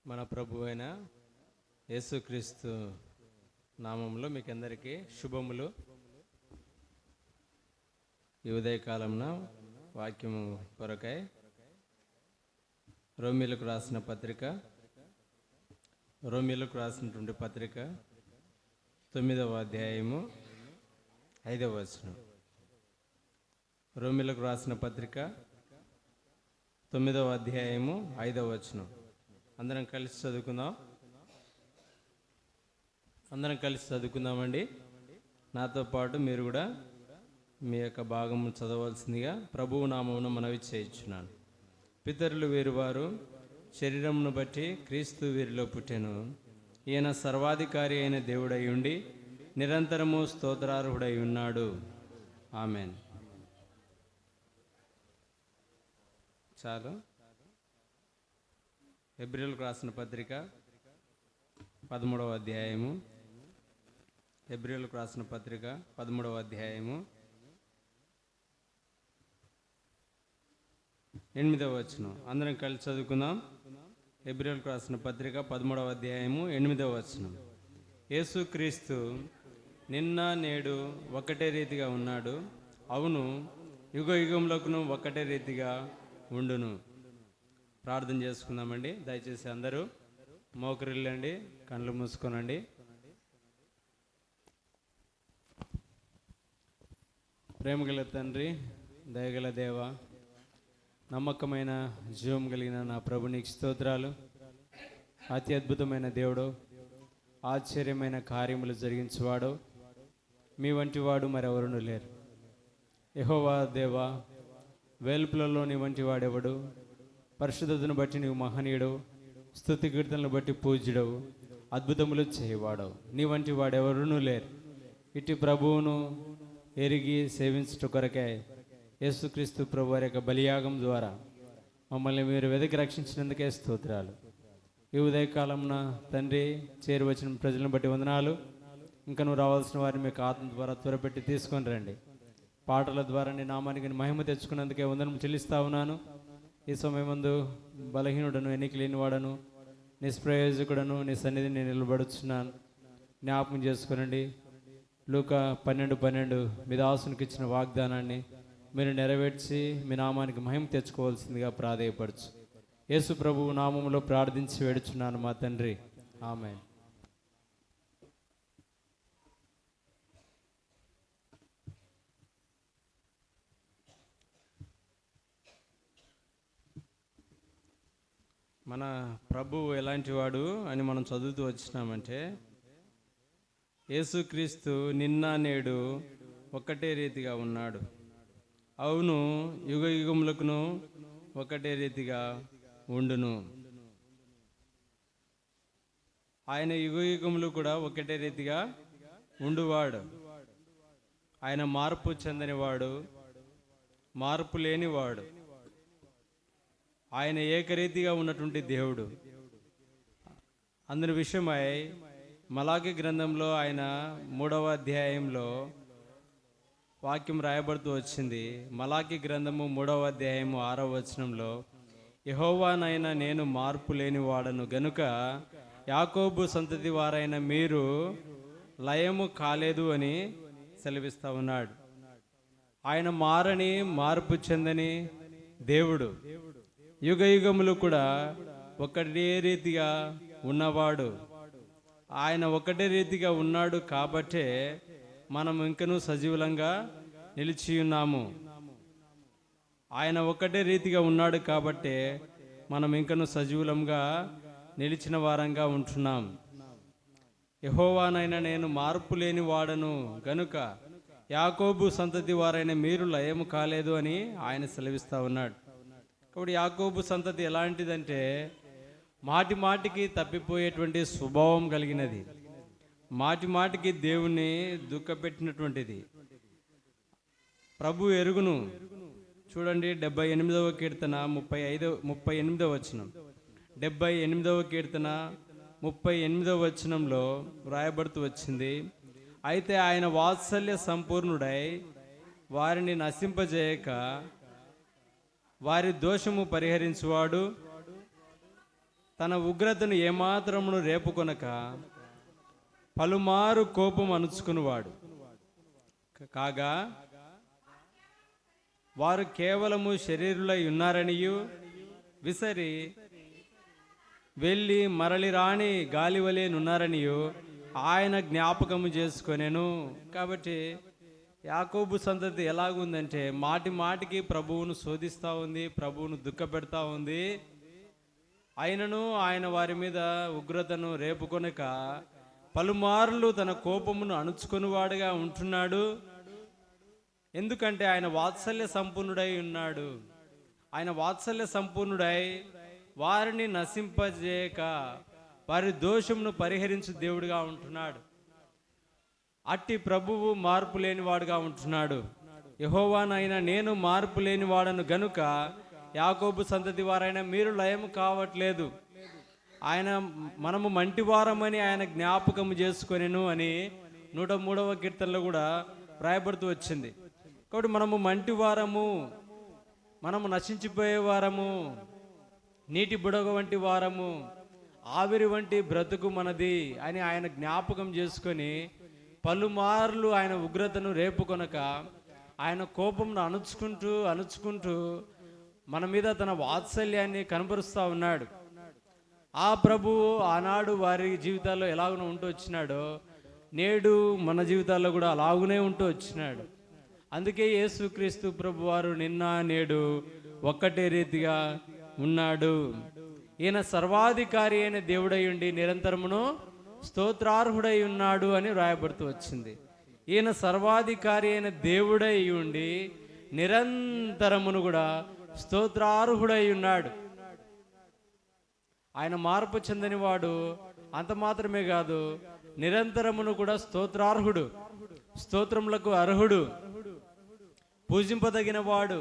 మన ప్రభు అయిన యేసుక్రీస్తు నామంలో మీకు అందరికీ శుభములు. ఈ ఉదయకాలంన వాక్యము కొరకై రోమీలకు రాసినటువంటి పత్రిక 9వ అధ్యాయము 5వ వచనం. రోమీలకు రాసిన పత్రిక 9వ అధ్యాయము 5వ వచనం. అందరం కలిసి చదువుకుందామండి. నాతో పాటు మీరు కూడా మీ యొక్క భాగము చదవలసిందిగా ప్రభువు నామమున మనవి చేయించున్నాను. పితరులు వీరువారు శరీరమును బట్టి క్రీస్తు వీరిలో పుట్టెను. ఈయన సర్వాధికారి అయిన దేవుడై ఉండి నిరంతరము స్తోత్రార్హుడై ఉన్నాడు. ఆమెన్. చాలు. హెబ్రీయులకు రాసిన పత్రిక 13వ అధ్యాయము. హెబ్రీయులకు రాసిన పత్రిక 13వ అధ్యాయము 8వ వచనం. అందరం కలిసి చదువుకుందాం. హెబ్రీయులకు రాసిన పత్రిక 13వ అధ్యాయము 8వ వచనం. యేసుక్రీస్తు నిన్న నేడు ఒకటే రీతిగా ఉన్నాడు, అవును యుగ యుగములకును ఒకటే రీతిగా ఉండును. ప్రార్థన చేసుకుందామండి. దయచేసి అందరూ మోకరిల్లండి, కళ్ళు మూసుకోనండి. ప్రేమగల తండ్రి, దయగల దేవ, నమ్మకమైన జీవం కలిగిన నా ప్రభు నీకు స్తోత్రాలు. అతి అద్భుతమైన దేవుడు, ఆశ్చర్యమైన కార్యములు జరిగించేవాడు, మీ వంటి వాడు మరెవరును లేరు. యెహోవా దేవా, వేల్పులలో నీ వంటి వాడెవడు? పరిశుద్ధతను బట్టి నీవు మహనీయుడు, స్తుతి కీర్తనలు బట్టి పూజ్యుడవు, అద్భుతములు చేయవాడవు. నీ వంటి వాడెవరునూ లేరు. ఇటు ప్రభువును ఎరిగి సేవించుట కొరకే యేసుక్రీస్తు ప్రభు వారి యొక్క బలియాగం ద్వారా మమ్మల్ని మీరు వెతికి రక్షించినందుకే స్తోత్రాలు. ఈ ఉదయకాలంన తండ్రి చేరి వచ్చిన ప్రజలను బట్టి వందనాలు. ఇంకా నువ్వు రావాల్సిన వారిని మీకు ఆత్మ ద్వారా త్వరపెట్టి తీసుకొని రండి. పాటల ద్వారా నీ నామానికి మహిమ తెచ్చుకున్నందుకే వందనం చెల్లిస్తా ఉన్నాను. ఈ సమయమందు బలహీనుడను, ఎన్నిక లేనివాడను, నిష్ప్రయోజకుడను నీ సన్నిధిని నేను నిలబడుచున్నాను. జ్ఞాపకం చేసుకునండి. లూకా 12:12 మీ దాసునికి ఇచ్చిన వాగ్దానాన్ని మీరు నెరవేర్చి మీ నామానికి మహిమ తెచ్చుకోవాల్సిందిగా ప్రాధేయపరచు. యేసు ప్రభువు నామములో ప్రార్థించి వేడుచున్నాను మా తండ్రి. ఆమేన్. మన ప్రభువు ఎలాంటి వాడు అని మనం చదువుతూ వచ్చినామంటే, యేసుక్రీస్తు నిన్న నేడు ఒకటే రీతిగా ఉన్నాడు, అవును యుగ యుగములకును ఒకటే రీతిగా ఉండును. ఆయన యుగ యుగములు కూడా ఒకటే రీతిగా ఉండువాడు. ఆయన మార్పు చెందనివాడు, మార్పు లేనివాడు. ఆయన ఏకరీతిగా ఉన్నటువంటి దేవుడు. అందుని విషయమై మలాకి గ్రంథంలో ఆయన 3వ అధ్యాయంలో వాక్యం రాయబడుతూ వచ్చింది. మలాకి గ్రంథము 3వ అధ్యాయము 6వ వచనంలో, యెహోవానైనా నేను మార్పు లేని వాడను గనుక యాకోబు సంతతి వారైన మీరు లయము కాలేదు అని సెలవిస్తా ఉన్నాడు. ఆయన మారని, మార్పు చెందని దేవుడు. యుగ యుగములు కూడా ఒకటే రీతిగా ఉన్నవాడు. ఆయన ఒకటే రీతిగా ఉన్నాడు కాబట్టే మనం ఇంకనూ సజీవులంగా నిలిచి ఉన్నాము. ఆయన ఒకటే రీతిగా ఉన్నాడు కాబట్టే మనం ఇంకనూ సజీవులంగా నిలిచిన వారంగా ఉంటున్నాం. యెహోవానైనా నేను మార్పు లేని వాడను గనుక యాకోబు సంతతి వారైన మీరు లయము కాలేదు అని ఆయన సెలవిస్తా ఉన్నాడు. కాబట్టి యాకోబు సంతతి ఎలాంటిదంటే మాటి మాటికి తప్పిపోయేటువంటి స్వభావం కలిగినది, మాటి మాటికి దేవుణ్ణి దుఃఖపెట్టినటువంటిది. ప్రభు ఎరుగును. చూడండి 78వ కీర్తన 38వ వచనం. 78వ కీర్తన 38వ వచనంలో వ్రాయబడుతూ వచ్చింది, అయితే ఆయన వాత్సల్య సంపూర్ణుడై వారిని నశింపజేయక వారి దోషము పరిహరించువాడు, తన ఉగ్రతను ఏమాత్రమును రేపుకొనక పలుమారు కోపం అణుచుకునివాడు. కాగా వారు కేవలము శరీరులై ఉన్నారనియు విసరి వెళ్ళి మరలి రాని గాలివలేనున్నారనియు ఆయన జ్ఞాపకము చేసుకొనెను. కాబట్టి యాకోబు సంతతి ఎలాగుందంటే మాటి మాటికి ప్రభువును శోధిస్తూ ఉంది, ప్రభువును దుఃఖపెడతా ఉంది. అయినను ఆయన వారి మీద ఉగ్రతను రేపుకొనక పలుమార్లు తన కోపమును అణుచుకొనివాడుగా ఉంటున్నాడు. ఎందుకంటే ఆయన వాత్సల్య సంపూర్ణుడై ఉన్నాడు. ఆయన వాత్సల్య సంపూర్ణుడై వారిని నశింపజేయక వారి దోషమును పరిహరించు దేవుడిగా ఉంటున్నాడు. అట్టి ప్రభువు మార్పు లేనివాడుగా ఉంటున్నాడు. యెహోవానైనా నేను మార్పు లేనివాడను గనుక యాకోబు సంతతి వారైనా మీరు లయం కావట్లేదు. ఆయన మనము మంటివారమని ఆయన జ్ఞాపకం చేసుకొనెను అని 103వ కీర్తనలో కూడా రాయబడుతూ వచ్చింది. కాబట్టి మనము మంటివారము, మనము నశించిపోయేవారము, నీటి బుడగ వంటి వారము, ఆవిరి వంటి బ్రతుకు మనది అని ఆయన జ్ఞాపకం చేసుకొని పలుమార్లు ఆయన ఉగ్రతను రేపుకొనక ఆయన కోపంను అణుచుకుంటూ మన మీద తన వాత్సల్యాన్ని కనబరుస్తూ ఉన్నాడు. ఆ ప్రభువు ఆనాడు వారి జీవితాల్లో ఎలాగనో ఉంటూ వచ్చినాడో నేడు మన జీవితాల్లో కూడా అలాగునే ఉంటూ వచ్చినాడు. అందుకే యేసుక్రీస్తు ప్రభు వారు నిన్న నేడు ఒక్కటే రీతిగా ఉన్నాడు. ఈయన సర్వాధికారి అయిన దేవుడై ఉండి నిరంతరమును స్తోత్రార్హుడై ఉన్నాడు అని రాయబడుతూ వచ్చింది. ఈయన సర్వాధికారి అయిన దేవుడై ఉండి నిరంతరమును కూడా స్తోత్రార్హుడై ఉన్నాడు. ఆయన మార్పు చెందని వాడు. అంత మాత్రమే కాదు, నిరంతరమును కూడా స్తోత్రార్హుడు, స్తోత్రములకు అర్హుడు, పూజింపదగిన వాడు.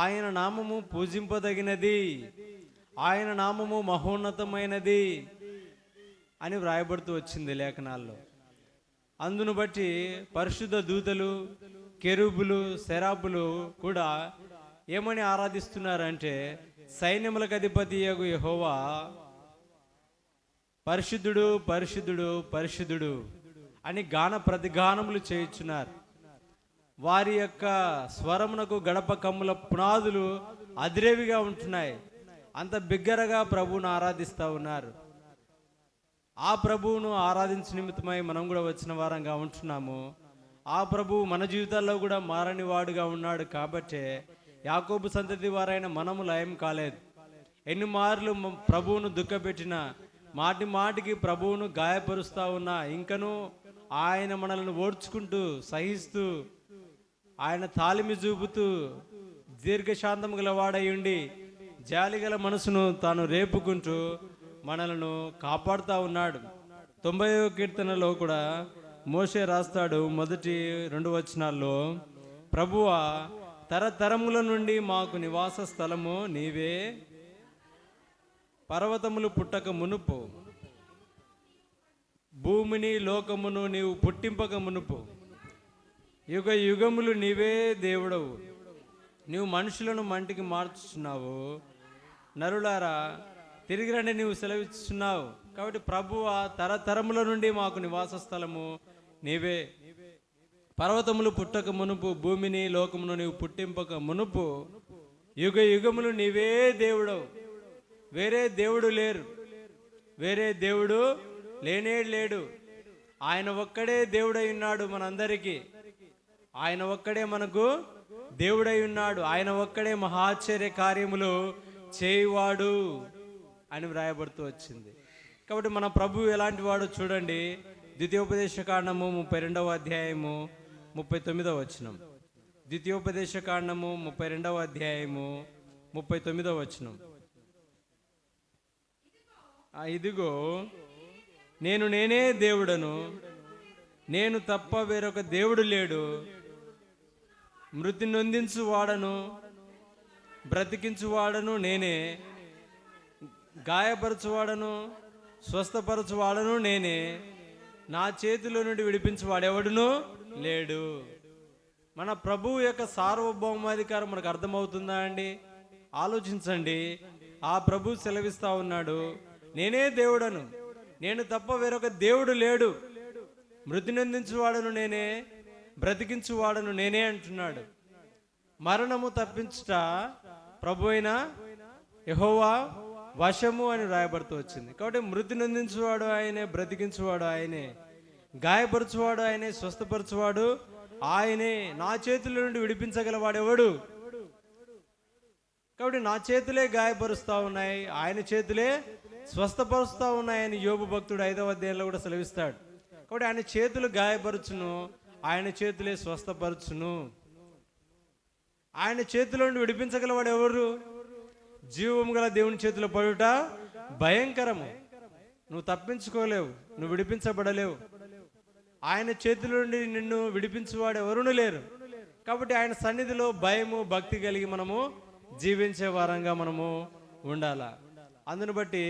ఆయన నామము పూజింపదగినది, ఆయన నామము మహోన్నతమైనది అని వ్రాయబడుతూ వచ్చింది లేఖనాల్లో. అందును బట్టి పరిశుద్ధ దూతలు, కెరూబులు, సెరాబులు కూడా ఏమని ఆరాధిస్తున్నారంటే సైన్యములకు అధిపతి యగు యెహోవా పరిశుద్ధుడు, పరిశుద్ధుడు, పరిశుద్ధుడు అని గాన ప్రతిగానములు చేయుచున్నారు. వారి యొక్క స్వరమునకు గడప కమ్ముల పునాదులు అదిరేవిగా ఉంటున్నాయి. అంత బిగ్గరగా ప్రభువును ఆరాధిస్తూ ఉన్నారు. ఆ ప్రభువును ఆరాధించే నిమిత్తమై మనం కూడా వచ్చిన వారంగా ఉంటున్నాము. ఆ ప్రభువు మన జీవితాల్లో కూడా మారని వాడుగా ఉన్నాడు. కాబట్టే యాకోబు సంతతి వారైన మనము లయం కాలేదు. ఎన్ని మార్లు ప్రభువును దుఃఖపెట్టినా, మాటి మాటికి ప్రభువును గాయపరుస్తూ ఉన్నా, ఇంకనూ ఆయన మనల్ని ఓడ్చుకుంటూ సహిస్తూ ఆయన తాలిమి చూపుతూ దీర్ఘశాంతం గల వాడై ఉండి జాలిగల మనసును తాను రేపుకుంటూ మనలను కాపాడుతూ ఉన్నాడు. 90వ కీర్తనలో కూడా మోషే రాస్తాడు మొదటి 2 వచనాల్లో, ప్రభువా తరతరముల నుండి మాకు నివాస స్థలము నీవే, పర్వతములు పుట్టక మునుపు, భూమిని లోకమును నీవు పుట్టింపక మునుపు, యుగ యుగములు నీవే దేవుడవు. నీవు మనుషులను మంటికి మార్చుచున్నావు, నరులారా తిరిగి రండి నీవు సెలవిస్తున్నావు. కాబట్టి ప్రభువ తరతరముల నుండి మాకు నివాస స్థలము నీవే, పర్వతములు పుట్టక మునుపు, భూమిని లోకమును నీవు పుట్టింపక మునుపు, యుగ యుగములు నీవే దేవుడవు. వేరే దేవుడు లేరు, వేరే దేవుడు లేనే లేడు. ఆయన ఒక్కడే దేవుడై ఉన్నాడు మనందరికీ. ఆయన ఒక్కడే మనకు దేవుడై ఉన్నాడు. ఆయన ఒక్కడే మహాశ్చర్య కార్యములు చేయువాడు అని వ్రాయబడుతూ వచ్చింది. కాబట్టి మన ప్రభువు ఎలాంటి వాడు చూడండి. ద్వితీయోపదేశ కాండము 32వ అధ్యాయము 39వ వచనం. ద్వితీయోపదేశ కాండము 32వ అధ్యాయము 39వ వచనం. ఇదిగో నేనే దేవుడను, నేను తప్ప వేరొక దేవుడు లేడు. మృతి నొందించు వాడను, బ్రతికించువాడను నేనే, గాయపరచువాడను, స్వస్థపరచువాడను నేనే, నా చేతిలో నుండి విడిపించువాడెవడును లేడు. మన ప్రభువు యొక్క సార్వభౌమాధికారం మనకు అర్థమవుతుందా అండి? ఆలోచించండి. ఆ ప్రభు సెలవిస్తా ఉన్నాడు, నేనే దేవుడను, నేను తప్ప వేరొక దేవుడు లేడు, మృతి నొందించువాడను నేనే, బ్రతికించువాడను నేనే అంటున్నాడు. మరణము తప్పించుట ప్రభు అయిన యెహోవా వశము అని రాయబడుతూ వచ్చింది. కాబట్టి మృతి నొందించువాడు ఆయనే, బ్రతికించువాడు ఆయనే, గాయపరచువాడు ఆయనే, స్వస్థపరచువాడు ఆయనే. నా చేతుల నుండి విడిపించగలవాడెవడు? కాబట్టి నా చేతులే గాయపరుస్తూ ఉన్నాయి, ఆయన చేతులే స్వస్థపరుస్తూ ఉన్నాయని యోబు భక్తుడు 5వ అధ్యాయంలో కూడా సెలవిస్తాడు. కాబట్టి ఆయన చేతులు గాయపరచును, ఆయన చేతులే స్వస్థపరచును. ఆయన చేతిలో నుండి విడిపించగలవాడు ఎవరు? జీవము గల దేవుని చేతిలో పడుట భయంకరము. నువ్వు తప్పించుకోలేవు, నువ్వు విడిపించబడలేవు. ఆయన చేతిలో నుండి నిన్ను విడిపించేవాడు ఎవరునూ లేరు. కాబట్టి ఆయన సన్నిధిలో భయము, భక్తి కలిగి మనము జీవించే వారంగా మనము ఉండాల. అందును బట్టి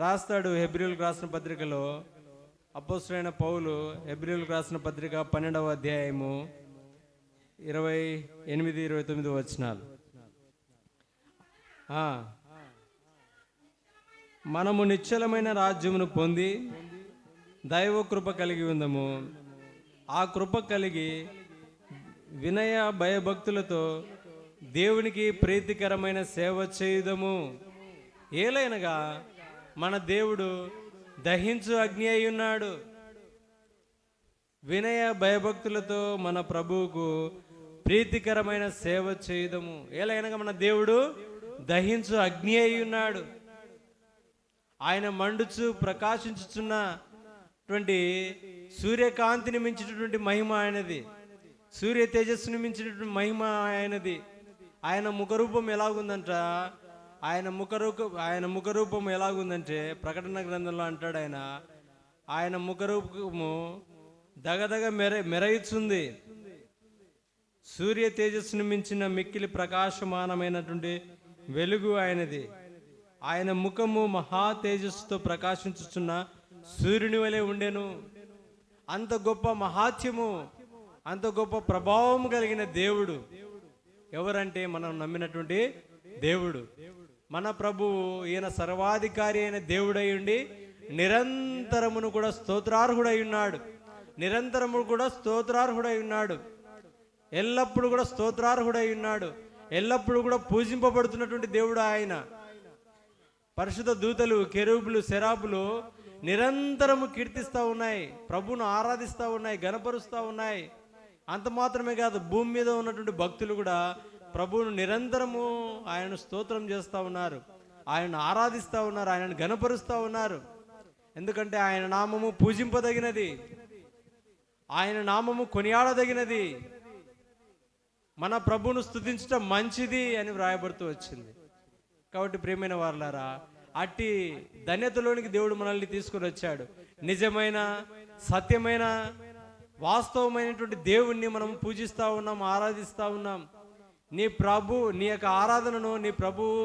రాస్తాడు హెబ్రీయులకు రాసిన పత్రికలో, అపోస్తలుడైన పౌలు హెబ్రీయులకు రాసిన పత్రిక 12వ అధ్యాయము 28, 29 వచనాలు. మనము నిశ్చలమైన రాజ్యమును పొంది దైవ కృప కలిగి ఉందము. ఆ కృప కలిగి వినయ భయభక్తులతో దేవునికి ప్రీతికరమైన సేవ చేయుదము. ఏలైనగా మన దేవుడు దహించు అగ్ని అయి ఉన్నాడు. వినయ భయభక్తులతో మన ప్రభువుకు ప్రీతికరమైన సేవ చేయుదము. ఏలైనగా మన దేవుడు దహించు అగ్ని అయి ఉన్నాడు. ఆయన మండుచు ప్రకాశించుచున్నటువంటి సూర్యకాంతిని మించినటువంటి మహిమ ఆయనది, సూర్య తేజస్సుని మించినటువంటి మహిమ ఆయనది. ఆయన ముఖరూపం ఎలాగుందంట, ఆయన ముఖరూపం ఎలాగుందంటే ప్రకటన గ్రంథంలో అంటాడు ఆయన ముఖరూపము దగదగ మెరయుచుంది. సూర్య తేజస్సును మించిన మిక్కిలి ప్రకాశమానమైనటువంటి వెలుగు ఆయనది. ఆయన ముఖము మహా తేజస్సుతో ప్రకాశించుచున్న సూర్యుని వలె ఉండెను. అంత గొప్ప మహాత్యము, అంత గొప్ప ప్రభావం కలిగిన దేవుడు ఎవరంటే మనం నమ్మినటువంటి దేవుడు, మన ప్రభువు. ఈయన సర్వాధికారి అయిన దేవుడై ఉండి నిరంతరమును కూడా స్తోత్రార్హుడై ఉన్నాడు. నిరంతరము కూడా స్తోత్రార్హుడై ఉన్నాడు. ఎల్లప్పుడూ కూడా స్తోత్రార్హుడై ఉన్నాడు. ఎల్లప్పుడూ కూడా పూజింపబడుతున్నటువంటి దేవుడు ఆయన. పరిశుద్ధ దూతలు, కెరూబులు, సెరాబులు నిరంతరము కీర్తిస్తూ ఉన్నాయి, ప్రభువును ఆరాధిస్తూ ఉన్నాయి, గణపరుస్తూ ఉన్నాయి. అంత మాత్రమే కాదు, భూమి మీద ఉన్నటువంటి భక్తులు కూడా ప్రభువును నిరంతరము ఆయనను స్తోత్రం చేస్తూ ఉన్నారు, ఆయనను ఆరాధిస్తూ ఉన్నారు, ఆయనను గణపరుస్తూ ఉన్నారు. ఎందుకంటే ఆయన నామము పూజింపదగినది, ఆయన నామము కొనియాడదగినది. మన ప్రభువును స్తుతించడం మంచిది అని వ్రాయబడుతూ వచ్చింది. కాబట్టి ప్రియమైన వారలారా, అట్టి ధన్యతలోనికి దేవుడు మనల్ని తీసుకుని వచ్చాడు. నిజమైన, సత్యమైన, వాస్తవమైనటువంటి దేవుణ్ణి మనం పూజిస్తూ ఉన్నాం, ఆరాధిస్తూ ఉన్నాం. నీ యొక్క ఆరాధనను నీ ప్రభువు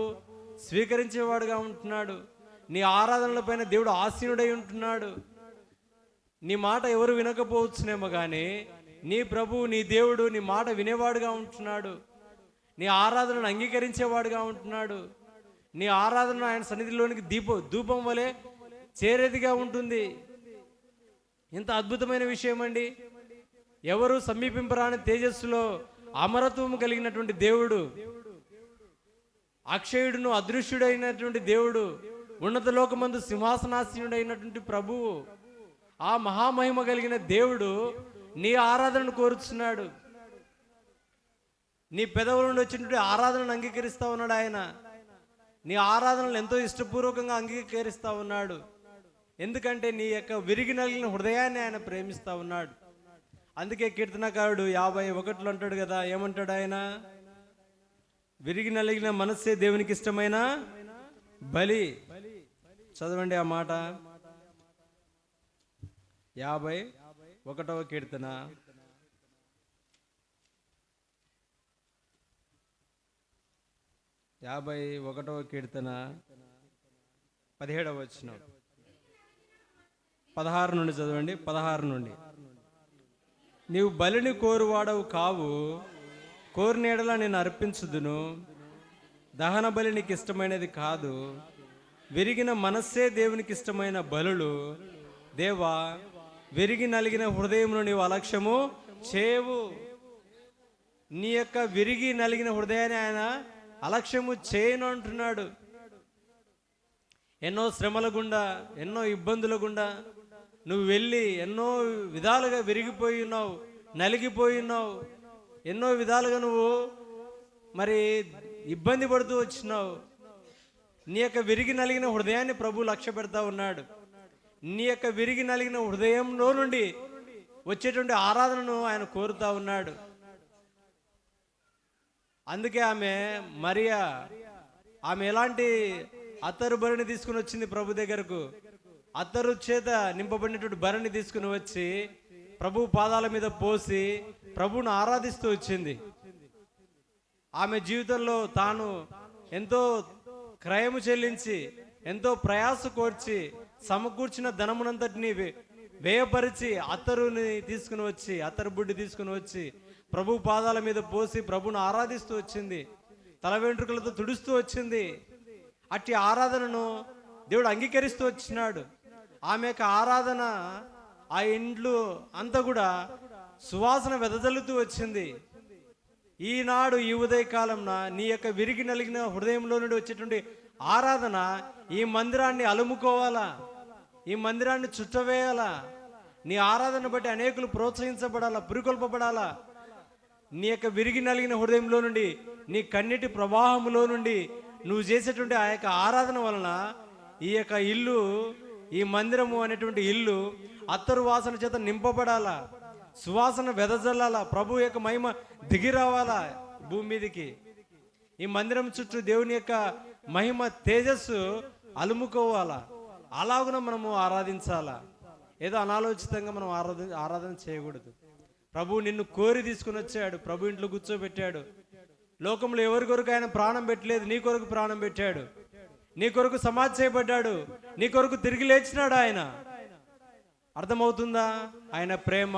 స్వీకరించేవాడుగా ఉంటున్నాడు. నీ ఆరాధనలపైన దేవుడు ఆసీనుడై ఉంటున్నాడు. నీ మాట ఎవరు వినకపోవచ్చునేమో కానీ నీ ప్రభువు, నీ దేవుడు నీ మాట వినేవాడుగా ఉంటున్నాడు. నీ ఆరాధనను అంగీకరించేవాడుగా ఉంటున్నాడు. నీ ఆరాధన ఆయన సన్నిధిలోనికి ధూపం వలె చేరేదిగా ఉంటుంది. ఎంత అద్భుతమైన విషయం అండి. ఎవరు సమీపింపరాని తేజస్సులో అమరత్వము కలిగినటువంటి దేవుడు, అక్షయుడును అదృశ్యుడైనటువంటి దేవుడు, ఉన్నత లోకమందు సింహాసనాసీనుడైనటువంటి ప్రభువు, ఆ మహామహిమ కలిగిన దేవుడు నీ ఆరాధనను కోరుచున్నాడు. నీ పెదవుల నుండి వచ్చినటువంటి ఆరాధనను అంగీకరిస్తూ ఉన్నాడు ఆయన. నీ ఆరాధనలు ఎంతో ఇష్టపూర్వకంగా అంగీకరిస్తూ ఉన్నాడు. ఎందుకంటే నీ యొక్క విరిగి నలిగిన హృదయాన్ని ఆయన ప్రేమిస్తూ ఉన్నాడు. అందుకే కీర్తనకారుడు 51లో అంటాడు కదా, ఏమంటాడు ఆయన? విరిగి నలిగిన మనస్సే దేవునికి ఇష్టమైన బలి. చదవండి ఆ మాట. 51వ కీర్తన 51వ కీర్తన 17వ వచనం, 16 నుండి చదవండి. 16 నుండి, నీవు బలిని కోరువాడవు కావు, కోరినేడలా నేను అర్పించుదును. దహన బలి నీకు ఇష్టమైనది కాదు, విరిగిన మనస్సే దేవునికి ఇష్టమైన బలులు. దేవా, విరిగి నలిగిన హృదయంలో నీవు అలక్ష్యము చేయవు. నీ యొక్క విరిగి నలిగిన హృదయాన్ని ఆయన అలక్ష్యము చేయను అంటున్నాడు. ఎన్నో శ్రమల గుండా, ఎన్నో ఇబ్బందుల గుండా నువ్వు వెళ్ళి ఎన్నో విధాలుగా విరిగిపోయి ఉన్నావు, నలిగిపోయి ఉన్నావు. ఎన్నో విధాలుగా నువ్వు మరి ఇబ్బంది పడుతూ వచ్చినావు. నీ యొక్క విరిగి నలిగిన హృదయాన్ని ప్రభు లక్ష్య పెడతా ఉన్నాడు. నీ యొక్క విరిగి నలిగిన హృదయంలో నుండి వచ్చేటువంటి ఆరాధనను ఆయన కోరుతా ఉన్నాడు. అందుకే మరియా ఆమె ఎలాంటి అత్తరు బరిని తీసుకుని వచ్చింది ప్రభు దగ్గరకు. అత్తరు చేత నింపబడినటువంటి బరిని తీసుకుని వచ్చి ప్రభు పాదాల మీద పోసి ప్రభువును ఆరాధిస్తూ వచ్చింది. ఆమె జీవితంలో తాను ఎంతో క్రయము చెల్లించి, ఎంతో ప్రయాస కోర్చి సమకూర్చిన ధనమునంతటిని వ్యయపరిచి అత్తరుని తీసుకుని వచ్చి, అత్తరు బుడ్డి తీసుకుని వచ్చి ప్రభు పాదాల మీద పోసి ప్రభువును ఆరాధిస్తూ వచ్చింది. తల వెంట్రుకలతో తుడుస్తూ వచ్చింది. అట్టి ఆరాధనను దేవుడు అంగీకరిస్తూ వచ్చినాడు. ఆమె యొక్క ఆరాధన ఆ ఇండ్లు అంతా కూడా సువాసన వెదజల్లుతూ వచ్చింది. ఈనాడు ఈ ఉదయకాలంన నీ యొక్క విరిగి నలిగిన హృదయంలో నుండి వచ్చేటువంటి ఆరాధన ఈ మందిరాన్ని అలుముకోవాలా, ఈ మందిరాన్ని చుట్టవేయాలా. నీ ఆరాధన బట్టి అనేకులు ప్రోత్సహించబడాలా, పురికొల్పబడాలా. నీ యొక్క విరిగి నలిగిన హృదయంలో నుండి, నీ కన్నీటి ప్రవాహంలో నుండి నువ్వు చేసేటువంటి ఆ యొక్క ఆరాధన వలన ఈ యొక్క ఇల్లు, ఈ మందిరము అనేటువంటి ఇల్లు అత్తరు వాసన చేత నింపబడాలా, సువాసన వెదజల్లాలా, ప్రభు యొక్క మహిమ దిగి రావాలా భూమి మీదకి. ఈ మందిరం చుట్టూ దేవుని యొక్క మహిమ తేజస్సు అలుముకోవాలా. అలాగున మనము ఆరాధించాలా. ఏదో అనాలోచితంగా మనం ఆరాధన చేయకూడదు. ప్రభు నిన్ను కోరి తీసుకుని వచ్చాడు, ప్రభు ఇంట్లో కూర్చోబెట్టాడు. లోకంలో ఎవరి కొరకు ఆయన ప్రాణం పెట్టలేదు, నీ కొరకు ప్రాణం పెట్టాడు. నీ కొరకు సమాధి చేయబడ్డాడు, నీ కొరకు తిరిగి లేచినాడు ఆయన. అర్థమవుతుందా ఆయన ప్రేమ,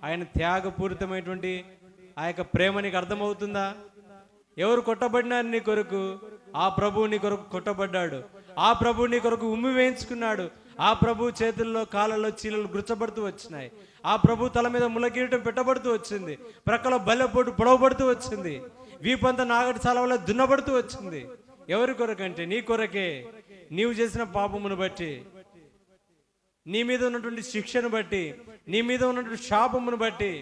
ఆయన త్యాగపూరితమైనటువంటి ఆ యొక్క ప్రేమ నీకు అర్థమవుతుందా? ఎవరు కొట్టబడినారు నీ కొరకు? ఆ ప్రభు నీ కొరకు కొట్టబడ్డాడు. ఆ ప్రభు నీ కొరకు ఉమ్మి వేయించుకున్నాడు. ఆ ప్రభు చేతుల్లో కాళ్ళలో చీలలు గుచ్చబడుతూ వచ్చినాయి. ఆ ప్రభు తల మీద ములకిరీటం పెట్టబడుతూ వచ్చింది. ప్రక్కలో బల్లెపోటు పొడవబడుతూ వచ్చింది. వీపంతా నాగటి చాలవల్ల దున్నబడుతూ వచ్చింది. ఎవరి కొరకంటే నీ కొరకే. నీవు చేసిన పాపమును బట్టి, నీ మీద ఉన్నటువంటి శిక్షను బట్టి, నీ మీద ఉన్నటువంటి శాపమును బట్టి,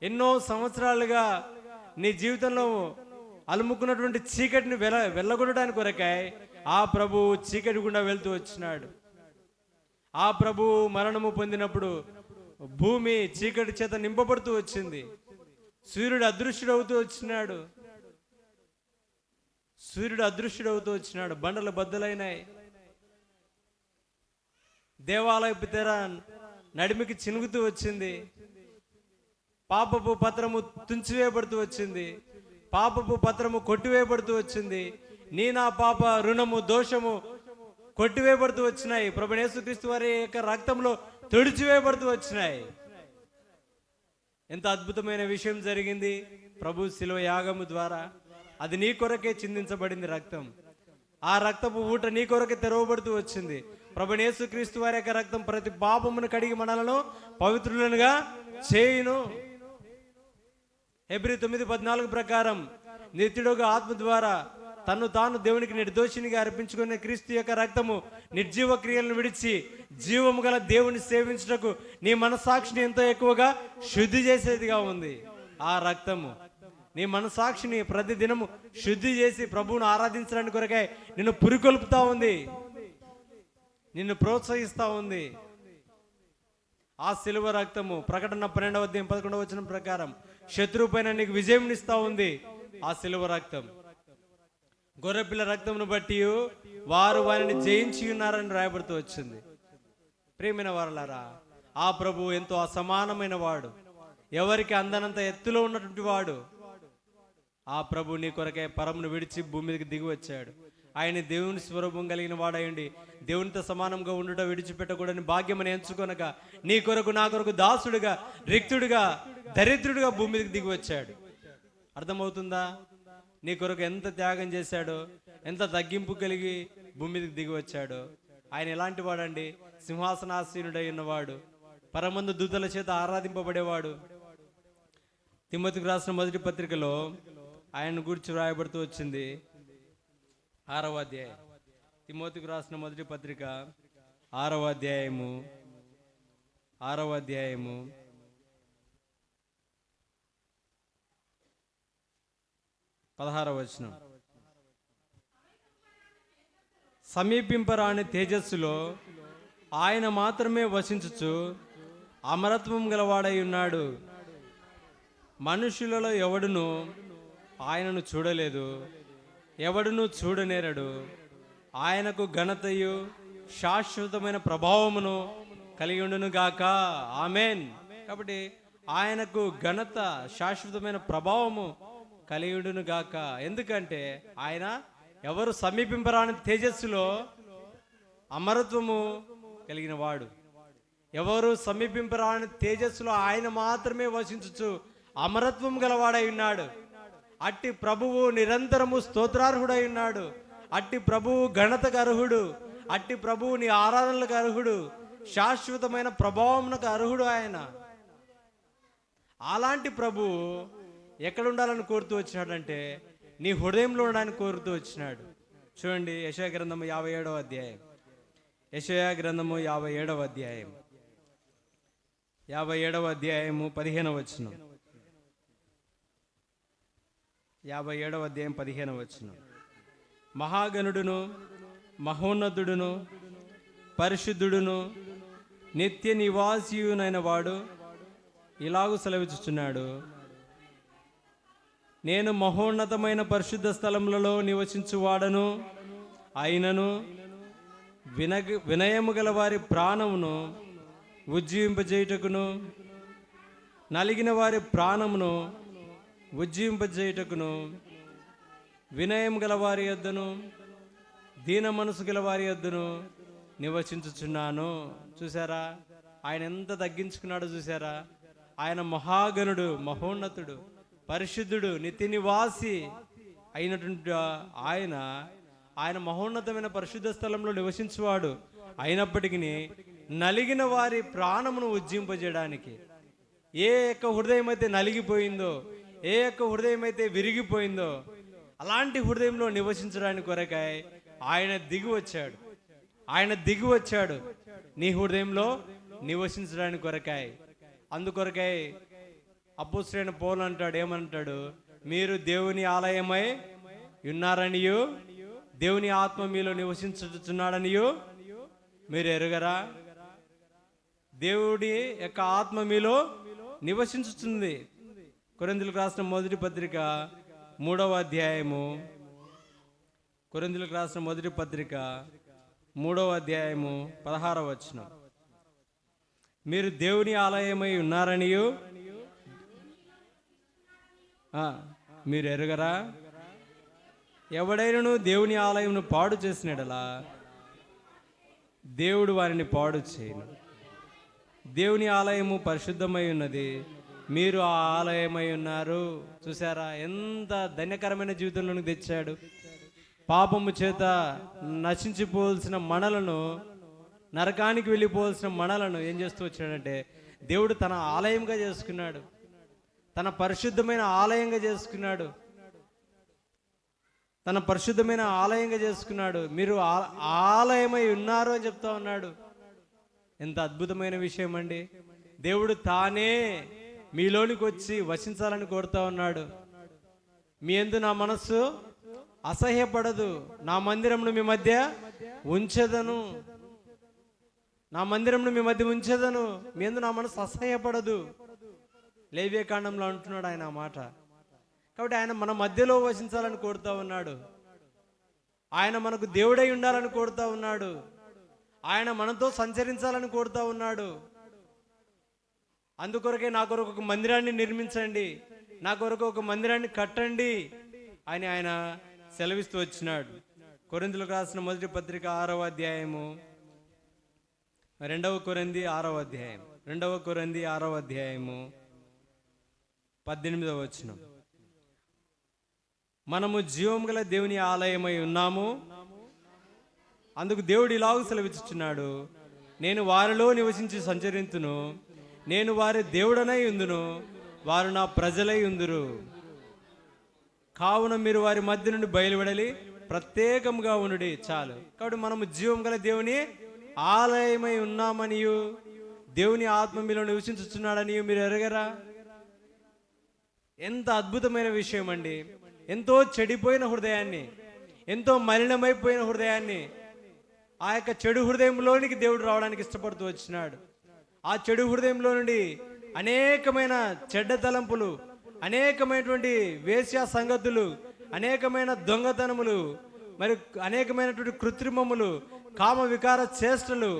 ఎన్నో సంవత్సరాలుగా నీ జీవితంలో అలుముకున్నటువంటి చీకటిని వెళ్ళగొట్టడానికి కొరకాయ ఆ ప్రభు చీకటి గుండా వెళ్తూ వచ్చినాడు. ఆ ప్రభు మరణము పొందినప్పుడు భూమి చీకటి చేత నింపబడుతూ వచ్చింది. సూర్యుడు అదృశ్యుడవుతూ వచ్చినాడు. సూర్యుడు అదృశ్యుడవుతూ వచ్చినాడు. బండలు బద్దలైనాయి. దేవాలయపు తెర నడిమికి చినుగుతూ వచ్చింది. పాపపు పత్రము తుంచివేయబడుతూ వచ్చింది. పాపపు పత్రము కొట్టివేయబడుతూ వచ్చింది. నీ నా పాప రుణము దోషము కొట్టివేయబడుతూ వచ్చినాయి. ప్రభువైన యేసుక్రీస్తు వారి యొక్క రక్తంలో తుడిచివేయబడుతూ వచ్చినాయి. ఎంత అద్భుతమైన విషయం జరిగింది ప్రభు శిలువ యాగము ద్వారా. అది నీ కొరకే చిందించబడింది రక్తం. ఆ రక్తపు ఊట నీ కొరకే తెరవబడుతూ వచ్చింది. ప్రభువైన యేసుక్రీస్తు వారి యొక్క రక్తం ప్రతి పాపమును కడిగి మనలను పవిత్రులనుగా చేయును. హెబ్రీ 9:14 ప్రకారం నిత్యుడుగా ఆత్మ ద్వారా తను తాను దేవునికి నిర్దోషినిగా అర్పించుకునే క్రీస్తు యొక్క రక్తము నిర్జీవ క్రియలను విడిచి జీవము గల దేవుని సేవించుటకు నీ మనసాక్షిని ఎంతో ఎక్కువగా శుద్ధి చేసేదిగా ఉంది. ఆ రక్తము నీ మనసాక్షిని ప్రతి దినము శుద్ధి చేసి ప్రభువును ఆరాధించడానికి కొరకై నిన్ను పురికొల్పుతా ఉంది, నిన్ను ప్రోత్సహిస్తా ఉంది. ఆ శిలువ రక్తము ప్రకటన 12:11 ప్రకారం శత్రువు పైన నీకు విజయం ఇస్తా ఉంది. ఆ శిలువ రక్తం గొర్రెపిల్ల రక్తమును బట్టి వారు వారిని జయించి ఉన్నారని రాయబడుతూ వచ్చింది. ప్రియమైన వారలారా, ఆ ప్రభు ఎంతో అసమానమైన వాడు, ఎవరికి అందనంత ఎత్తులో ఉన్నటువంటి వాడు. ఆ ప్రభు నీ కొరకే పరమును విడిచి భూమి మీదకి దిగి వచ్చాడు. ఆయన దేవుని స్వరూపం కలిగిన వాడయండి దేవునితో సమానంగా ఉండుట విడిచిపెట్టకూడని భాగ్యమని ఎంచుకొనక నీ కొరకు నా కొరకు దాసుడుగా, రిక్తుడిగా, దరిద్రుడిగా భూమి మీదకి దిగి వచ్చాడు. అర్థమవుతుందా? నీ కొరకు ఎంత త్యాగం చేశాడో, ఎంత తగ్గింపు కలిగి భూమి మీదకి దిగి వచ్చాడు. ఆయన ఎలాంటి వాడండి? సింహాసనాసీనుడై ఉన్నవాడు, పరమందు దూతల చేత ఆరాధింపబడేవాడు. తిమోతికి రాసిన మొదటి పత్రికలో ఆయన గురించి వ్రాయబడుతూ వచ్చింది. 6వ అధ్యాయం, తిమోతికి రాసిన మొదటి పత్రిక 6వ అధ్యాయము 16వ వచనం. సమీపింపరాని తేజస్సులో ఆయన మాత్రమే వసించుచు అమరత్వం గలవాడై ఉన్నాడు. మనుషులలో ఎవడును ఆయనను చూడలేదు, ఎవడును చూడనేరడు. ఆయనకు ఘనతయు శాశ్వతమైన ప్రభావమును కలిగి ఉండును గాక. ఆమేన్. కాబట్టి ఆయనకు ఘనత, శాశ్వతమైన ప్రభావము కలిగి ఉండును గాక. ఎందుకంటే ఆయన ఎవరు సమీపింపరాని తేజస్సులో అమరత్వము కలిగిన వాడు. ఎవరు సమీపింపరాని తేజస్సులో ఆయన మాత్రమే వసించుచు అమరత్వం గలవాడై ఉన్నాడు. అట్టి ప్రభువు నిరంతరము స్తోత్రార్హుడై ఉన్నాడు. అట్టి ప్రభువు ఘనతకు అర్హుడు. అట్టి ప్రభువు నీ ఆరాధనలకు అర్హుడు. శాశ్వతమైన ప్రభావమునకు అర్హుడు ఆయన. అలాంటి ప్రభువు ఎక్కడ ఉండాలని కోరుతూ వచ్చినాడంటే నీ హృదయంలో ఉండడానికి కోరుతూ వచ్చినాడు. చూడండి, యెషయా గ్రంథము 57వ అధ్యాయం. యెషయా గ్రంథము 57వ అధ్యాయం 15వ వచనం. 57వ అధ్యాయం 15వ వచనం. మహాగణుడును, మహోన్నతుడును, పరిశుద్ధుడును, నిత్య నివాసియునైన వాడు ఇలాగూ సెలవిస్తున్నాడు. నేను మహోన్నతమైన పరిశుద్ధ స్థలములలో నివసించువాడను అయినను వినయము గల వారి ప్రాణమును ఉజ్జీవింపజేయుటకును, నలిగిన వారి ప్రాణమును ఉజ్జీవింపజేయుటకును, వినయం గల వారి యొద్దను, దీన మనసు గల వారి యొద్దను నివసించుచున్నాను. చూసారా ఆయన ఎంత తగ్గించుకున్నాడో? చూసారా? ఆయన మహాగణుడు, మహోన్నతుడు, పరిశుద్ధుడు, నిత్య నివాసి అయినటువంటి ఆయన మహోన్నతమైన పరిశుద్ధ స్థలంలో నివసించువాడు. అయినప్పటికీ నలిగిన వారి ప్రాణమును ఉజ్జింపజేయడానికి, ఏ యొక్క హృదయం అయితే నలిగిపోయిందో, ఏ యొక్క హృదయం అయితే విరిగిపోయిందో, అలాంటి హృదయంలో నివసించడానికి కొరకై ఆయన దిగి వచ్చాడు. ఆయన దిగి వచ్చాడు నీ హృదయంలో నివసించడానికి కొరకై. అందుకొరకై అపోస్తలుడైన పౌలు అంటాడు, ఏమంటాడు? మీరు దేవుని ఆలయమై ఉన్నారనియు, దేవుని ఆత్మ మీలో నివసించుచున్నాడనియు మీరు ఎరుగరా? దేవుడి యొక్క ఆత్మ మీలో నివసించుతుంది. కొరింథీయులకు రాసిన మొదటి పత్రిక 3వ అధ్యాయము, కొరింథీయులకు రాసిన మొదటి పత్రిక 3వ అధ్యాయము 16వ వచనం. మీరు దేవుని ఆలయమై ఉన్నారనియు మీరు ఎరుగరా? ఎవడైనను దేవుని ఆలయమును పాడు చేసినడలా దేవుడు వారిని పాడు చేయను. దేవుని ఆలయము పరిశుద్ధమై ఉన్నది, మీరు ఆ ఆలయమై ఉన్నారు. చూసారా ఎంత ధన్యకరమైన జీవితంలోనికి తెచ్చాడు. పాపము చేత నశించిపోవలసిన మనలను, నరకానికి వెళ్ళిపోవలసిన మనలను ఏం చేస్తూ వచ్చాడంటే దేవుడు తన ఆలయంగా చేసుకున్నాడు, తన పరిశుద్ధమైన ఆలయంగా చేసుకున్నాడు, తన పరిశుద్ధమైన ఆలయంగా చేసుకున్నాడు. మీరు ఆలయమై ఉన్నారు అని చెప్తా ఉన్నాడు. ఎంత అద్భుతమైన విషయం అండి. దేవుడు తానే మీలోనికి వచ్చి వసించాలని కోరుతా ఉన్నాడు. మీ యందు నా మనస్సు అసహ్యపడదు, నా మందిరమును మీ మధ్య ఉంచెదను, నా మందిరమును మీ మధ్య ఉంచెదను, మీ యందు నా మనస్సు అసహ్యపడదు. లేవియా కాండంలో అంటున్నాడు ఆయన ఆ మాట. కాబట్టి ఆయన మన మధ్యలో వసించాలని కోరుతా ఉన్నాడు. ఆయన మనకు దేవుడై ఉండాలని కోరుతా ఉన్నాడు. ఆయన మనతో సంచరించాలని కోరుతా ఉన్నాడు. అందుకొరకే నా కొరకు ఒక మందిరాన్ని నిర్మించండి, నా కొరకు ఒక మందిరాన్ని కట్టండి అని ఆయన సెలవిస్తూ వచ్చినాడు. కొరింథీయులకు రాసిన మొదటి పత్రిక 6వ అధ్యాయము, 2వ కొరింథీ 6వ అధ్యాయం, 2వ కొరింథీ 6వ అధ్యాయము 18వ వచనం. మనము జీవం గల దేవుని ఆలయమై ఉన్నాము, అందుకు దేవుడు ఇలాగ సెలవిచ్చుచున్నాడు, నేను వారిలో నివసించి సంచరింతును, నేను వారి దేవుడనై ఉందును, వారు నా ప్రజలై ఉందురు. కావున మీరు వారి మధ్య నుండి బయలువెడలి ప్రత్యేకంగా ఉండుడి. చాలు. కాబట్టి మనము జీవం గల దేవుని ఆలయమై ఉన్నామనియు, దేవుని ఆత్మ మీలో నివసించుచున్నాడని మీరు ఎరగరా? ఎంత అద్భుతమైన విషయం అండి. ఎంతో చెడిపోయిన హృదయాన్ని, ఎంతో మలినమైపోయిన హృదయాన్ని ఆ యొక్క చెడు హృదయంలోనికి దేవుడు రావడానికి ఇష్టపడుతూ వచ్చినాడు. ఆ చెడు హృదయంలో నుండి అనేకమైన చెడ్డ తలంపులు, అనేకమైనటువంటి వేశ్యా సంగతులు, అనేకమైన దొంగతనములు, మరి అనేకమైనటువంటి కృత్రిమములు, కామ వికార చేష్టలు,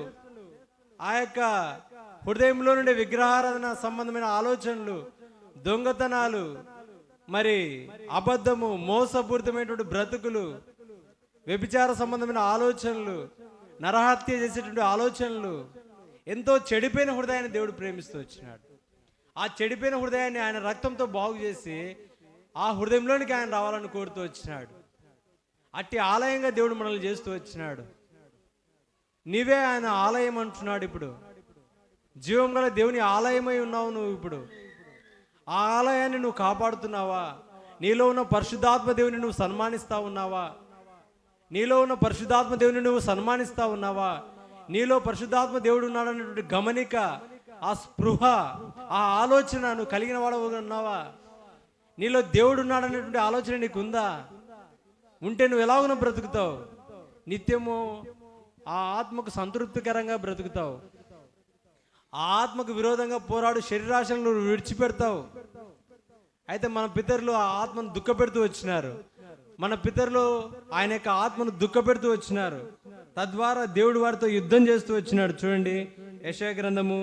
ఆ యొక్క హృదయంలో నుండి విగ్రహారాధన సంబంధమైన ఆలోచనలు, దొంగతనాలు, మరి అబద్ధము, మోసపూరితమైనటువంటి బ్రతుకులు, వ్యభిచార సంబంధమైన ఆలోచనలు, నరహత్య చేసేటువంటి ఆలోచనలు, ఎంతో చెడిపోయిన హృదయాన్ని దేవుడు ప్రేమిస్తూ వచ్చినాడు. ఆ చెడిపోయిన హృదయాన్ని ఆయన రక్తంతో బాగు చేసి ఆ హృదయంలోనికి ఆయన రావాలని కోరుతూ వచ్చినాడు. అట్టి ఆలయంగా దేవుడు మనల్ని చేస్తూ వచ్చినాడు. నీవే ఆయన ఆలయం అంటున్నాడు. ఇప్పుడు జీవం గల దేవుని ఆలయమై ఉన్నావు నువ్వు. ఇప్పుడు ఆ ఆలయాన్ని నువ్వు కాపాడుతున్నావా? నీలో ఉన్న పరిశుద్ధాత్మ దేవుని నువ్వు సన్మానిస్తా ఉన్నావా? నీలో ఉన్న పరిశుద్ధాత్మ దేవుని నువ్వు సన్మానిస్తా ఉన్నావా? నీలో పరిశుద్ధాత్మ దేవుడు ఉన్నాడనేటువంటి గమనిక, ఆ స్పృహ, ఆ ఆలోచన నువ్వు కలిగిన వాడు ఉన్నావా? నీలో దేవుడు ఉన్నాడనేటువంటి ఆలోచన నీకుందా? ఉంటే నువ్వు ఎలాగో బ్రతుకుతావు. నిత్యము ఆ ఆత్మకు సంతృప్తికరంగా బ్రతుకుతావు. ఆ ఆత్మకు విరోధంగా పోరాడు శరీరాశలను నువ్వు విడిచిపెడతావు. అయితే మన పితరులు ఆ ఆత్మను దుఃఖపెడుతూ వచ్చినారు. మన పితరులు ఆయన యొక్క ఆత్మను దుఃఖపెడుతూ వచ్చినారు. తద్వారా దేవుడు వారితో యుద్ధం చేస్తూ వచ్చినాడు. చూడండి, యెషయా గ్రంథము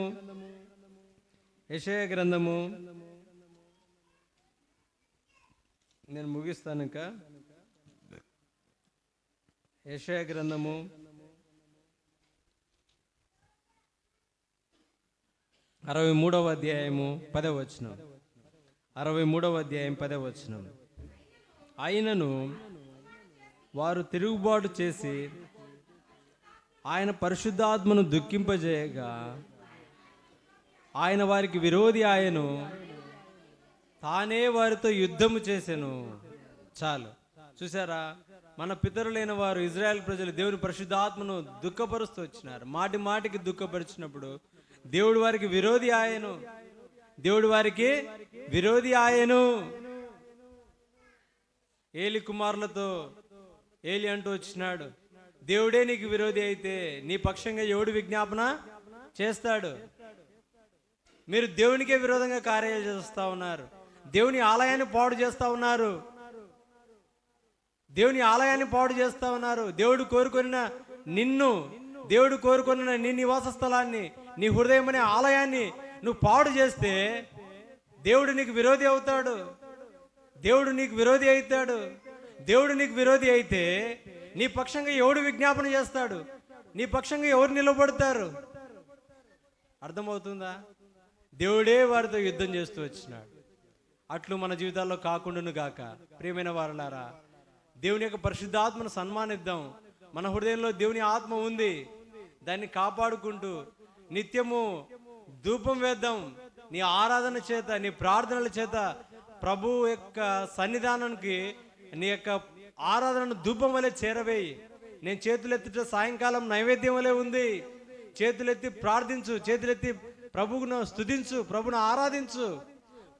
నేను ముగిస్తాను. ఇంకా యెషయా గ్రంథము 63వ అధ్యాయము 10వ వచనం. 63వ అధ్యాయం 10వ వచనం. అయినను వారు తిరుగుబాటు చేసి ఆయన పరిశుద్ధాత్మను దుఃఖింపజేయగా ఆయన వారికి విరోధి ఆయను, తానే వారితో యుద్ధము చేసెను. చాలు. చూసారా, మన పితరులైన వారు ఇజ్రాయెల్ ప్రజలు దేవుని పరిశుద్ధాత్మను దుఃఖపరుస్తూ వచ్చినారు. మాటి మాటికి దుఃఖపరిచినప్పుడు దేవుడు వారికి విరోధి ఆయను. దేవుడు వారికి విరోధి ఆయను. ఏలి కుమారులతో ఏలి అంటూ వచ్చినాడు, దేవుడే నీకు విరోధి అయితే నీ పక్షంగా ఎవడు విజ్ఞాపన చేస్తాడు? మీరు దేవునికే విరోధంగా కార్యాలు చేస్తూ ఉన్నారు. దేవుని ఆలయాన్ని పాడు చేస్తూ ఉన్నారు. దేవుని ఆలయాన్ని పాడు చేస్తూ ఉన్నారు. దేవుడు కోరుకున్న నీ నివాస స్థలాన్ని, నీ హృదయం అనే ఆలయాన్ని నువ్వు పాడు చేస్తే దేవుడు నీకు విరోధి అవుతాడు. దేవుడు నీకు విరోధి అవుతాడు. దేవుడు నీకు విరోధి అయితే నీ పక్షంగా ఎవడు విజ్ఞాపన చేస్తాడు? నీ పక్షంగా ఎవరు నిలబడతారు? అర్థమవుతుందా? దేవుడే వారితో యుద్ధం చేస్తూ వచ్చినాడు. అట్లు మన జీవితాల్లో కాకుండాను గాక. ప్రియమైన వారలారా, దేవుని యొక్క పరిశుద్ధాత్మను సన్మానిద్దాం. మన హృదయంలో దేవుని ఆత్మ ఉంది. దాన్ని కాపాడుకుంటూ నిత్యము ధూపం వేద్దాం. నీ ఆరాధన చేత, నీ ప్రార్థనల చేత ప్రభు యొక్క సన్నిధానానికి నీ యొక్క ఆరాధనను ధూపం వలె చేరవేయి. నేను చేతులెత్తిట సాయంకాలం నైవేద్యం వలె ఉంది. చేతులెత్తి ప్రార్థించు, చేతులెత్తి ప్రభువును స్తుతించు, ప్రభువును ఆరాధించు,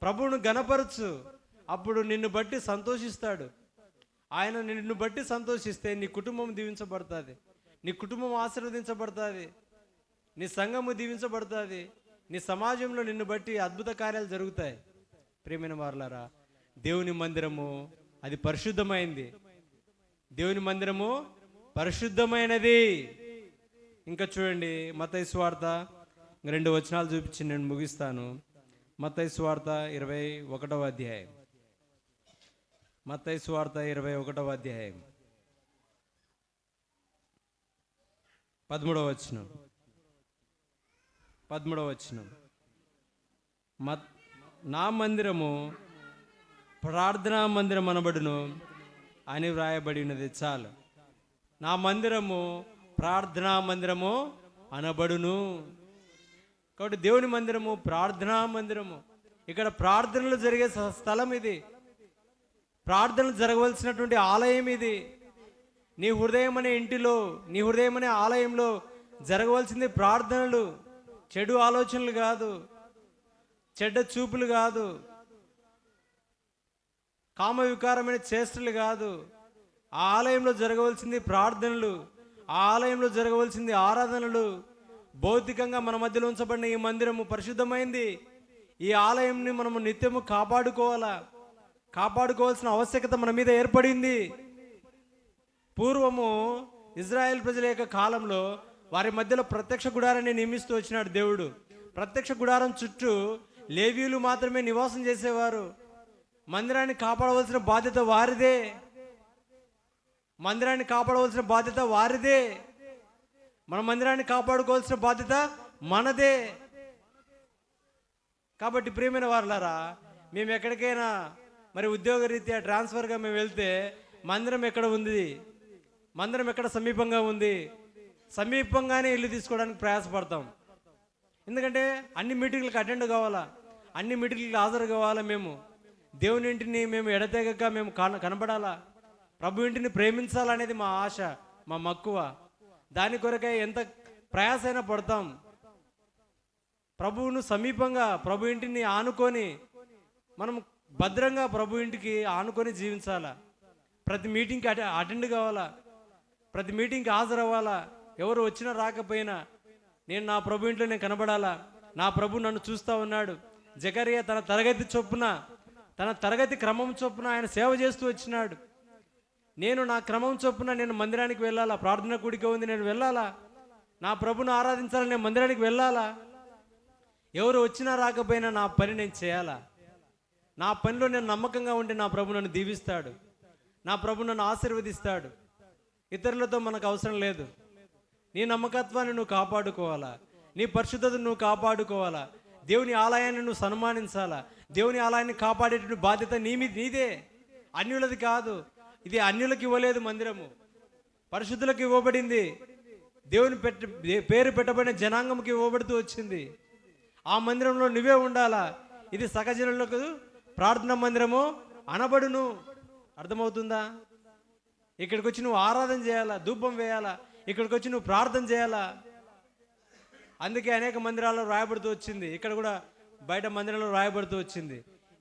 ప్రభువును గణపరచు. అప్పుడు నిన్ను బట్టి సంతోషిస్తాడు. ఆయన నిన్ను బట్టి సంతోషిస్తే నీ కుటుంబం దీవించబడుతుంది, నీ కుటుంబం ఆశీర్వదించబడుతుంది, నీ సంఘము దీవించబడుతుంది, నీ సమాజంలో నిన్ను బట్టి అద్భుత కార్యాలు జరుగుతాయి. ప్రియమైన వారలారా, దేవుని మందిరము అది పరిశుద్ధమైంది. దేవుని మందిరము పరిశుద్ధమైనది. ఇంకా చూడండి, మత్తయి సువార్త 2 వచనాలు చూపించి నేను ముగిస్తాను. మత్తయి సువార్త 21వ అధ్యాయం. మత్తయి సువార్త 21వ అధ్యాయం 13వ వచనం. 13వ వచనం. నా మందిరము ప్రార్థనా మందిరం అనబడును అని వ్రాయబడి ఉన్నది. చాలు. నా మందిరము ప్రార్థనా మందిరము అనబడును. కాబట్టి దేవుని మందిరము ప్రార్థనా మందిరము. ఇక్కడ ప్రార్థనలు జరిగే స్థలం ఇది. ప్రార్థనలు జరగవలసినటువంటి ఆలయం ఇది. నీ హృదయం అనే ఇంటిలో, నీ హృదయం అనే ఆలయంలో జరగవలసింది ప్రార్థనలు. చెడు ఆలోచనలు కాదు, చెడ్డ చూపులు కాదు, కామ వికారమైన చేష్టలు కాదు. ఆ ఆలయంలో జరగవలసింది ప్రార్థనలు. ఆ ఆలయంలో జరగవలసింది ఆరాధనలు. భౌతికంగా మన మధ్యలో ఉంచబడిన ఈ మందిరము పరిశుద్ధమైంది. ఈ ఆలయంని మనము నిత్యము కాపాడుకోవాల్సిన ఆవశ్యకత మన మీద ఏర్పడింది. పూర్వము ఇజ్రాయెల్ ప్రజల యొక్క కాలంలో వారి మధ్యలో ప్రత్యక్ష గుడారాన్ని నియమిస్తూ వచ్చినాడు దేవుడు. ప్రత్యక్ష గుడారం చుట్టూ లేవీయులు మాత్రమే నివాసం చేసేవారు. మందిరాన్ని కాపాడవలసిన బాధ్యత వారిదే. మందిరాన్ని కాపాడవలసిన బాధ్యత వారిదే. మన మందిరాన్ని కాపాడుకోవాల్సిన బాధ్యత మనదే. కాబట్టి ప్రియమైన వారులారా, మేము ఎక్కడికైనా మరి ఉద్యోగరీత్యా ట్రాన్స్ఫర్గా మేము వెళ్తే మందిరం ఎక్కడ ఉంది, మందిరం ఎక్కడ సమీపంగా ఉంది, సమీపంగానే ఇల్లు తీసుకోవడానికి ప్రయాసపడతాం. ఎందుకంటే అన్ని మీటింగ్లకు అటెండ్ కావాలా, అన్ని మీటింగ్లకు హాజరు కావాలా. మేము దేవుని ఇంటిని మేము ఎడతెగక మేము కనబడాలా, ప్రభు ఇంటిని ప్రేమించాలనేది మా ఆశ, మా మక్కువ. దాని కొరకై ఎంత ప్రయాసైనా పడతాం. ప్రభువును సమీపంగా, ప్రభు ఇంటిని ఆనుకొని మనం భద్రంగా ప్రభు ఇంటికి ఆనుకొని జీవించాలా. ప్రతి మీటింగ్కి అటెండ్ కావాలా, ప్రతి మీటింగ్కి హాజరవ్వాలా. ఎవరు వచ్చినా రాకపోయినా నేను నా ప్రభు ఇంట్లో నేను కనబడాలా. నా ప్రభు నన్ను చూస్తూ ఉన్నాడు. జకరియా తన తరగతి చొప్పున, తన తరగతి క్రమం చొప్పున ఆయన సేవ చేస్తూ వచ్చినాడు. నేను నా క్రమం చొప్పున నేను మందిరానికి వెళ్ళాలా. ప్రార్థన కూడిక ఉంది, నేను వెళ్ళాలా. నా ప్రభును ఆరాధించాలని నేను మందిరానికి వెళ్ళాలా. ఎవరు వచ్చినా రాకపోయినా నా పని నేను చేయాలా. నా పనిలో నేను నమ్మకంగా ఉంటే నా ప్రభు నన్ను దీవిస్తాడు, నా ప్రభు నన్ను ఆశీర్వదిస్తాడు. ఇతరులతో మనకు అవసరం లేదు. నీ నమ్మకత్వాన్ని నువ్వు కాపాడుకోవాలా, నీ పరిశుద్ధతను నువ్వు కాపాడుకోవాలా, దేవుని ఆలయాన్ని నువ్వు సన్మానించాలా. దేవుని ఆలయాన్ని కాపాడేటువంటి బాధ్యత నీదే, అన్యులది కాదు. ఇది అన్యులకు ఇవ్వలేదు మందిరము, పరిశుద్ధులకు ఇవ్వబడింది. దేవుని పేరు పెట్టబడిన జనాంగంకి ఇవ్వబడుతూ వచ్చింది. ఆ మందిరంలో నువ్వే ఉండాలా. ఇది సకజనులకు ప్రార్థన మందిరము అనబడును. అర్థమవుతుందా? ఇక్కడికి వచ్చి నువ్వు ఆరాధన చేయాలా, ధూపం వేయాలా, ఇక్కడికి వచ్చి నువ్వు ప్రార్థన చేయాలా. అందుకే అనేక మందిరాల్లో రాయబడుతూ వచ్చింది, ఇక్కడ కూడా బయట మందిరంలో రాయబడుతూ వచ్చింది,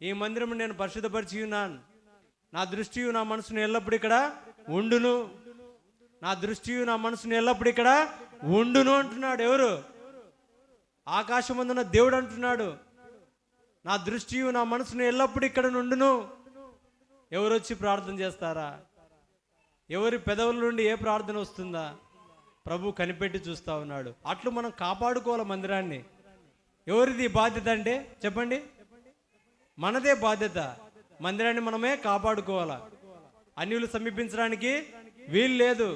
ఈ మందిరం నేను పరిశుద్ధపరిచి ఉన్నాను, నా దృష్టి నా మనసును ఎల్లప్పుడు ఇక్కడ ఉండును, నా దృష్టి నా మనసును ఎల్లప్పుడు ఇక్కడ ఉండును అంటున్నాడు. ఎవరు? ఆకాశమందున్న దేవుడు అంటున్నాడు, నా దృష్టి నా మనసును ఎల్లప్పుడు ఇక్కడ నుండును. ఎవరు వచ్చి ప్రార్థన చేస్తారా? ఎవరి పెదవుల నుండి ఏ ప్రార్థన వస్తుందా? ప్రభు కనిపెట్టి చూస్తూ ఉన్నాడు. అట్లు మనం కాపాడుకోవాలి మందిరాన్ని. ఎవరిది బాధ్యత అంటే చెప్పండి? మనదే బాధ్యత. మందిరాన్ని మనమే కాపాడుకోవాలా. అన్యులు సమీపించడానికి వీలు లేదు.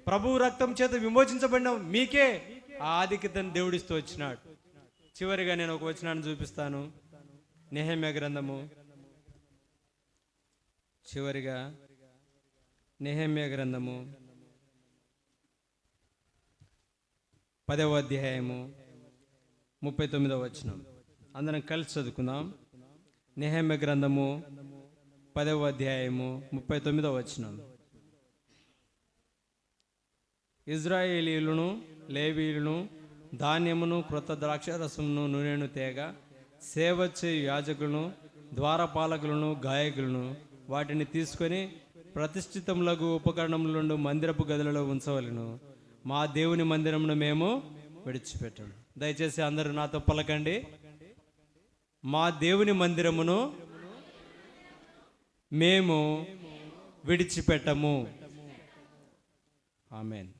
ప్రభు రక్తం చేత విమోచించబడిన మీకే ఆ ఆధిక్యతను దేవుడిస్తూ వచ్చినాడు. చివరిగా నేను ఒక వచనాన్ని చూపిస్తాను. నెహెమ్యా గ్రంథము, చివరిగా నెహెమ్యా గ్రంథము 10వ అధ్యాయము 39వ వచనం. అందరం కలిసి చదువుకుందాం. నెహెమ్యా గ్రంథము 10వ అధ్యాయము 39వ వచనం. ఇజ్రాయేలీయులను లేవీయులను ధాన్యమును క్రొత్త ద్రాక్షరసమును నూనెను తేగ సేవ చేయు యాజకులను ద్వారపాలకులను గాయకులను వాటిని తీసుకొని ప్రతిష్ఠితములకు ఉపకరణములను మందిరపు గదులలో ఉంచవలను. మా దేవుని మందిరమును మేము విడిచిపెట్టము. దయచేసి అందరూ నాతో పలకండి, మా దేవుని మందిరమును మేము విడిచిపెట్టము. ఆమేన్.